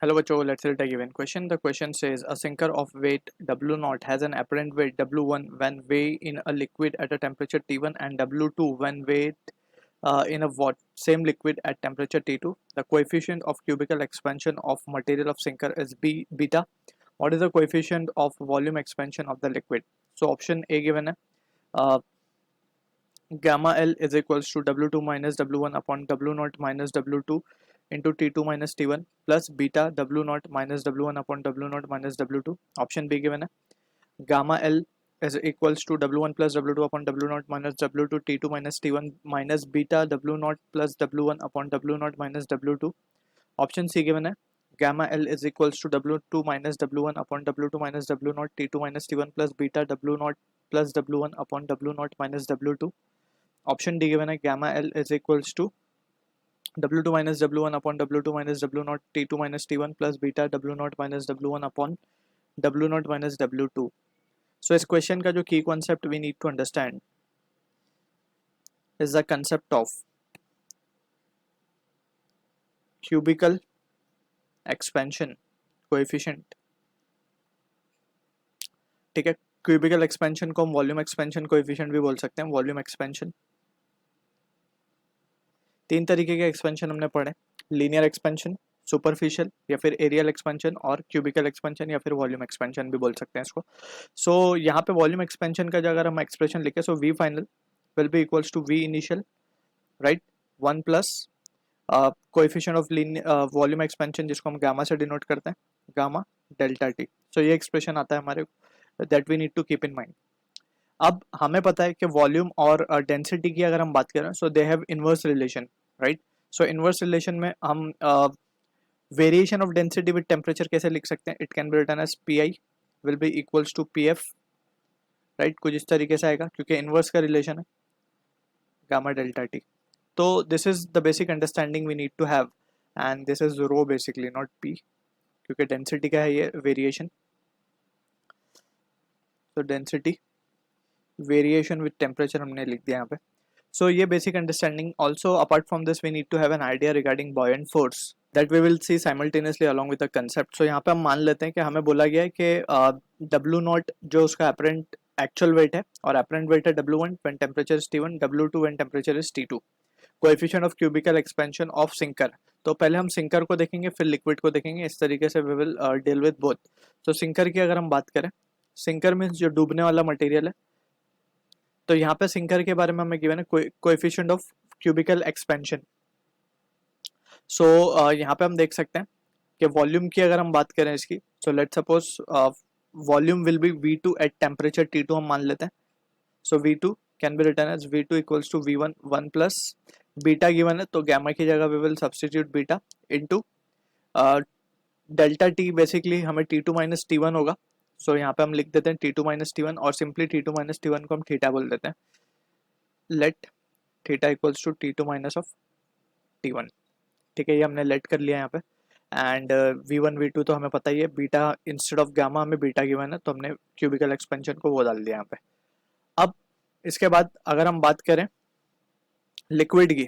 Hello बच्चों, let's read a given question. The question says a sinker of weight W naught has an apparent weight W1 when weighed in a liquid at a temperature T1 and W2 when weighed in a same liquid at temperature T2. The coefficient of cubical expansion of material of sinker is beta. What is the coefficient of volume expansion of the liquid? So option A given है. Gamma L is equals to W2 minus W1 upon W naught minus W2 into T2 minus T1 plus beta W naught minus W1 upon W naught minus W2. Option B given है. Gamma L is equals to W1 plus W2 upon W naught minus W2 T2 minus T1 minus beta W naught plus W1 upon W naught minus W2. Option C given है. Gamma L is equals to W2 minus W1 upon W2 minus W naught T2 minus T1 plus beta W naught plus W1 upon W naught minus W2. Option D given है. Gamma L is equals to W2 minus W1 upon W2 minus W naught T2 minus T1 plus beta W naught minus W1 upon W naught minus W2. So इस question का जो की concept we need to understand is the concept of cubical expansion coefficient. ठीक है, cubicle expansion को हम volume expansion coefficient भी बोल सकते हैं. वॉल्यूम एक्सपेंशन तीन तरीके के एक्सपेंशन हमने पढ़े. लीनियर एक्सपेंशन, सुपरफिशियल या फिर एरियल एक्सपेंशन और क्यूबिकल एक्सपेंशन या फिर वॉल्यूम एक्सपेंशन भी बोल सकते हैं इसको. सो यहाँ पे वॉल्यूम एक्सपेंशन का जो अगर हम एक्सप्रेशन लिखे so V final will be equals to V initial, right, 1 plus coefficient of volume expansion जिसको हम गामा से डिनोट करते हैं, गामा डेल्टा टी. सो ये एक्सप्रेशन आता है हमारे, that we need to keep in mind. अब हमें पता है कि वॉल्यूम और डेंसिटी की अगर हम बात करें so they have inverse relation, right. So inverse relation में हम variation of density with temperature कैसे लिख सकते हैं? It can be written as p i will be equals to p f, right. कुछ इस तरीके से आएगा क्योंकि इनवर्स का रिलेशन है गामा डेल्टा टी. तो this is the basic understanding we need to have and this is rho basically, not P, क्योंकि डेंसिटी का है ये वेरिएशन. तो डेंसिटी वेरिएशन विद टेम्परेचर हमने लिख दिया यहाँ पे. सो ये basic understanding. Also apart from this we need to have an idea regarding buoyant force that we will see simultaneously along with the concept. So यहाँ पे हम मान लेते हैं कि हमें बोला गया है कि डब्ल्यू नॉट जो उसका अपरेंट एक्चुअल वेट है और अपरेंट वेट है W1 when temperature is T1, W2 when temperature is T2. Coefficient of cubical expansion of sinker. तो पहले हम सिंकर को देखेंगे फिर लिक्विड को देखेंगे. इस तरीके से we will deal with both. तो सिंकर की अगर हम बात करें, सिंकर मीन्स जो डूबने वाला मटेरियल है. तो यहाँ पे सिंकर के बारे में हमें गिवन है कोएफिशिएंट ऑफ क्यूबिकल एक्सपेंशन. सो यहाँ पे हम देख सकते हैं कि वॉल्यूम की अगर हम बात करें इसकी, so let suppose volume will be V2 at temperature T2 हम मान लेते हैं. So V2 can be written as V2 equals to V1 1 plus beta given है तो गामा की जगह we will substitute beta into delta T. Basically हमें T2 minus T1 होगा. सो यहाँ पे हम लिख देते हैं T2 माइनस T1 और सिंपली T2 माइनस T1 को हम थीटा बोल देते हैं. Let theta equals to T2 minus of T1. ठीक है, ये हमने लेट कर लिया यहाँ पे. एंड V1 V2 तो हमें पता ही है, बीटा इंस्टेड ऑफ गामा हमें बीटा गिवन है तो हमने क्यूबिकल एक्सपेंशन को वो डाल दिया यहाँ पे. अब इसके बाद अगर हम बात करें लिक्विड की,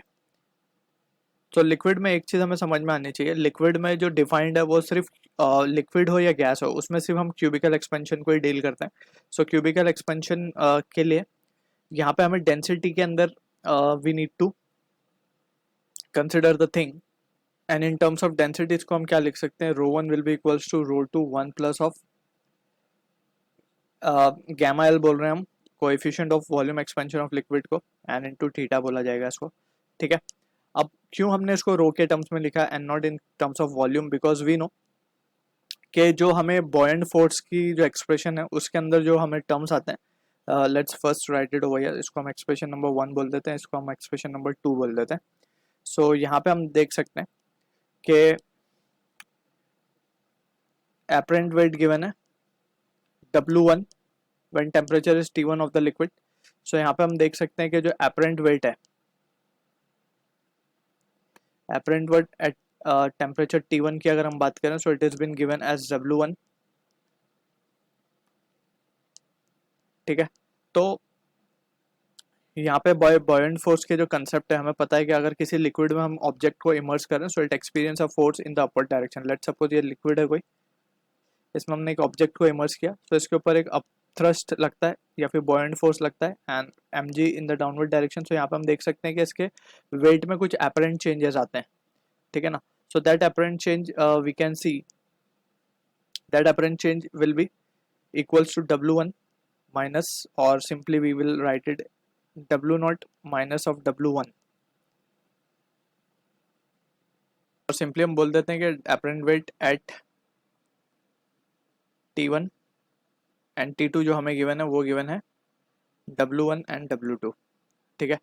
तो लिक्विड में एक चीज़ हमें समझ में आनी चाहिए. लिक्विड में जो डिफाइंड है वो सिर्फ लिक्विड हो या गैस हो, उसमें सिर्फ हम क्यूबिकल एक्सपेंशन को ही डील करते हैं. सो क्यूबिकल एक्सपेंशन के लिए यहाँ पे हमें डेंसिटी के अंदर we need to consider the thing. And in terms of density इसको हम क्या लिख सकते हैं? ρ1 will be equals to ρ2 1 plus of gamma L बोल रहे हैं हम, coefficient of volume expansion of liquid को, एंड इनटू थीटा बोला जाएगा इसको. ठीक है, अब क्यों हमने इसको रो के टर्म्स में लिखा and not in terms of volume? Because we know कि जो हमें बॉयंट फोर्स की जो एक्सप्रेशन है उसके अंदर जो हमें टर्म्स आते हैं, let's first right it over here. इसको हम एक्सप्रेशन नंबर 1 बोल देते हैं, इसको हम एक्सप्रेशन नंबर 2 बोल देते हैं. सो यहाँ पे हम देख सकते हैं कि apparent weight given है W1 when temperature is T1 of the liquid. so यहाँ पे हम देख सकते हैं कि जो apparent weight है, apparent weight at temperature T1 की अगर हम बात करें so it has been given as W1. ठीक है, तो यहाँ पे बॉयंट फोर्स के जो कंसेप्ट है, हमें पता है कि अगर किसी लिक्विड में हम ऑब्जेक्ट को इमर्स करें so it experience a force in the upward direction. Let's suppose ये लिक्विड है कोई, इसमें हमने एक ऑब्जेक्ट को इमर्स किया तो इसके ऊपर एक अप थ्रस्ट लगता है या फिर बॉयंट फोर्स लगता है and mg in the downward direction. So यहाँ पे हम देख सकते हैं कि इसके वेट में कुछ अपरेंट चेंजेस आते हैं, ठीक है ना। So that apparent change we can see that apparent change will be equals to w1 minus, or simply we will write it w naught minus of w1, और सिंपली हम बोल देते हैं कि apparent weight at t1 and t2 जो हमें given है वो गिवन है w1 एंड w2, ठीक है।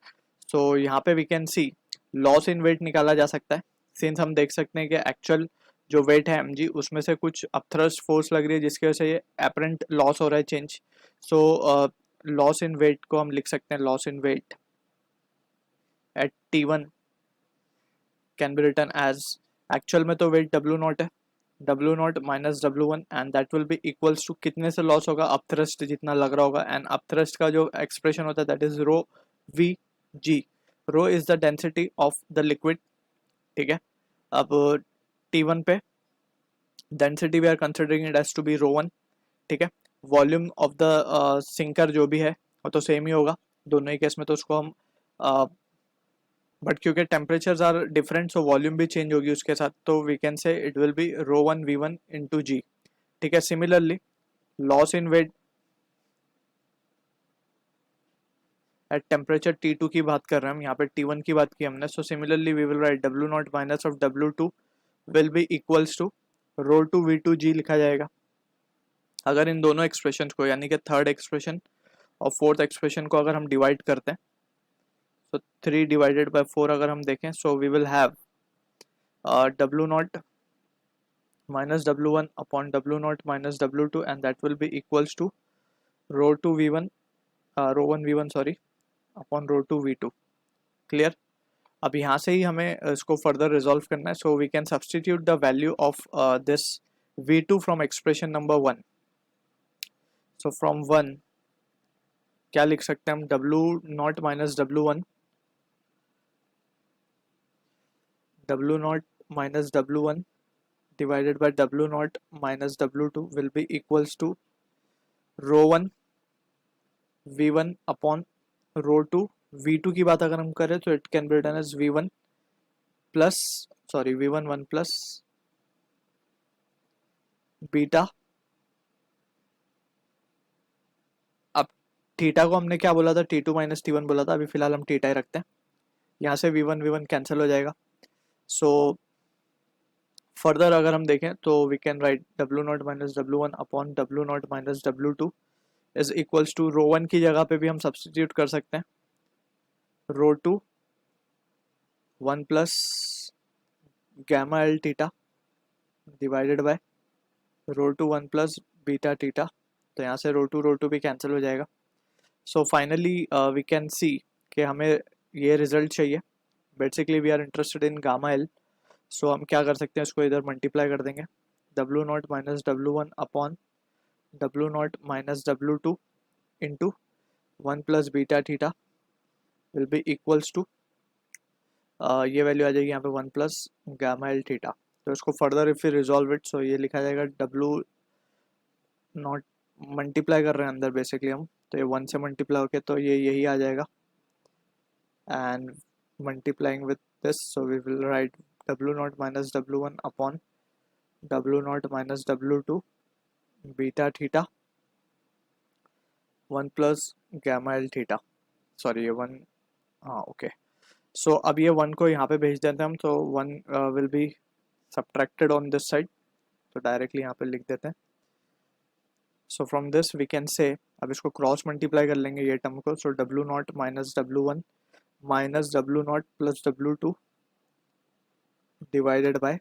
सो यहाँ पे we can see loss in weight निकाला जा सकता है, सिंस हम देख सकते हैं कि एक्चुअल जो वेट है mg उसमें से कुछ अपथ्रस्ट फोर्स लग रही है जिसकी वजह से ये अपरेंट लॉस हो रहा है change. So loss in weight को हम लिख सकते हैं loss in weight at t1 can be written as, actual में तो वेट w नॉट है, w not minus w1 and that will be equals to कितने से लॉस होगा, अपथ्रस्ट जितना लग रहा होगा, एंड अपथ्रस्ट का जो एक्सप्रेशन होता है that is rho V g. Rho is the density of the liquid, ठीक है। अब t1 पे density we are considering it as to be rho one, ठीक है। वॉल्यूम ऑफ द सिंकर जो भी है वो तो सेम ही होगा दोनों ही केस में, तो उसको हम बट क्योंकि temperatures are different so volume भी चेंज होगी उसके साथ, तो we can say it will be rho one V one into g, ठीक है। Similarly loss in weight at temperature T2 की बात कर रहे हैं हम, यहाँ पे T1 की बात की हमने, so similarly we will write W not minus of W2 will be equals to rho two V2 g लिखा जाएगा। अगर इन दोनों एक्सप्रेशन को यानी कि थर्ड एक्सप्रेशन और फोर्थ एक्सप्रेशन को अगर हम डिवाइड करते हैं, तो 3 डिवाइडेड बाय 4 अगर हम देखें, so we will have W not minus W1 upon W naught minus W2 and that will be equals to rho 2 V1 rho 1 V1 sorry upon rho 2 V2, clear. अब यहाँ से ही हमें इसको फर्दर रिजॉल्व करना है, so we can substitute the value of this V2 from expression number 1। So from 1 क्या लिख सकते हैं हम, W not minus W1, W not minus W1 divided by W naught minus W2 will be equals to rho 1 V1 upon rho 2 V2 की बात अगर हम करें तो it can be written as V1 plus V1 1 plus beta. अब theta को हमने क्या बोला था, T2 माइनस T1 बोला था, अभी फिलहाल हम थीटा ही रखते हैं। यहाँ से V1 कैंसिल हो जाएगा। सो फर्दर अगर हम देखें तो we can write W not minus W1 upon W not minus W2 is equals to rho 1 की जगह पे भी हम सब्सटीट्यूट कर सकते हैं rho 2 1 plus gamma L theta divided by rho 2 1 plus beta theta, तो यहाँ से रो टू भी कैंसिल हो जाएगा। So finally we can see कि हमें ये रिजल्ट चाहिए, basically we are interested in gamma L. So हम क्या कर सकते हैं, इसको इधर मल्टीप्लाई कर देंगे W not minus W1 upon W not minus W2 into 1 plus beta theta will be equals to ये वैल्यू आ जाएगी यहाँ पे 1 प्लस गामा एल थीटा। तो इसको फर्दर इफ रिजॉल्व इट, सो ये लिखा जाएगा W नॉट, मल्टीप्लाई कर रहे हैं अंदर बेसिकली हम, तो ये 1 से मल्टीप्लाई होके तो ये यही आ जाएगा, and multiplying with this so we will write W not minus W1 upon W not minus W2 beta theta 1 plus gamma L theta, sorry ये 1, हाँ ओके। सो अब ये 1 को यहाँ पे भेज देते हैं हम, तो 1 will be subtracted on this side, तो डायरेक्टली यहाँ पे लिख देते हैं। So from this we can say, अब इसको क्रॉस मल्टीप्लाई कर लेंगे ये टर्म को, so W not minus W1 minus W not plus W2 divided by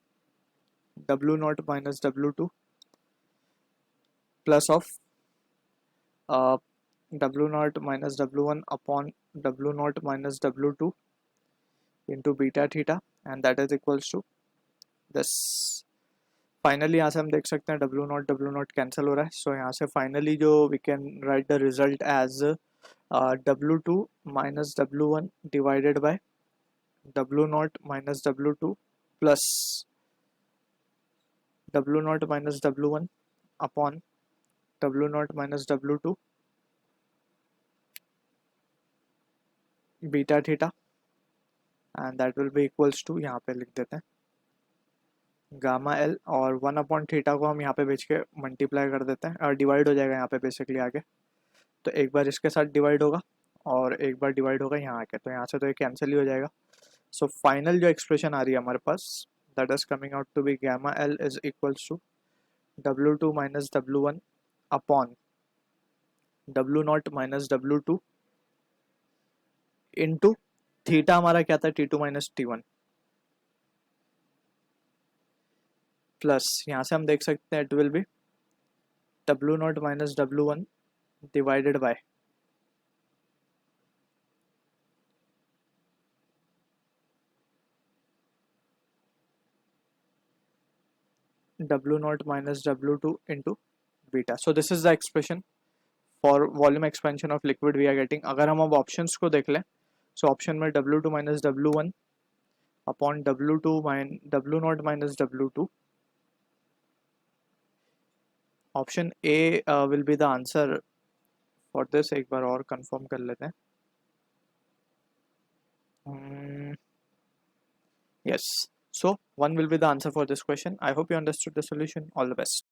W not minus W2 plus of W not minus W1 upon W not minus W2 into beta theta and that is equals to this. Finally यहाँ से हम देख सकते हैं W not cancel हो रहा है, so यहाँ से फाइनली जो we can write the result as W2 minus W1 divided by W0 minus W2 plus W0 minus W1 upon W0 minus W2 beta theta, and that will be equals to, यहाँ पे लिख देते हैं gamma L, और 1 upon theta को हम यहाँ पे बेच के मल्टीप्लाई कर देते हैं और डिवाइड हो जाएगा यहाँ पे बेसिकली आगे। तो एक बार इसके साथ डिवाइड होगा और एक बार डिवाइड होगा यहाँ आके, तो यहाँ से तो ये कैंसिल ही हो जाएगा। सो फाइनल जो एक्सप्रेशन आ रही है हमारे पास, that is coming out to be gamma L is equals to W2 minus W1 upon W0 minus W2 into theta हमारा क्या था, T2 माइनस T1, प्लस यहाँ से हम देख सकते हैं it will B W0 minus W1 divided by W0 minus W2 into beta. So this is the expression for volume expansion of liquid we are getting. अगर हम अब options को देख लें, so option में W2 minus W1 upon W0 minus W2. Option A will be the answer for this. एक बार और confirm कर लेते हैं. Yes. So 1 will be the answer for this question. I hope you understood the solution. All the best.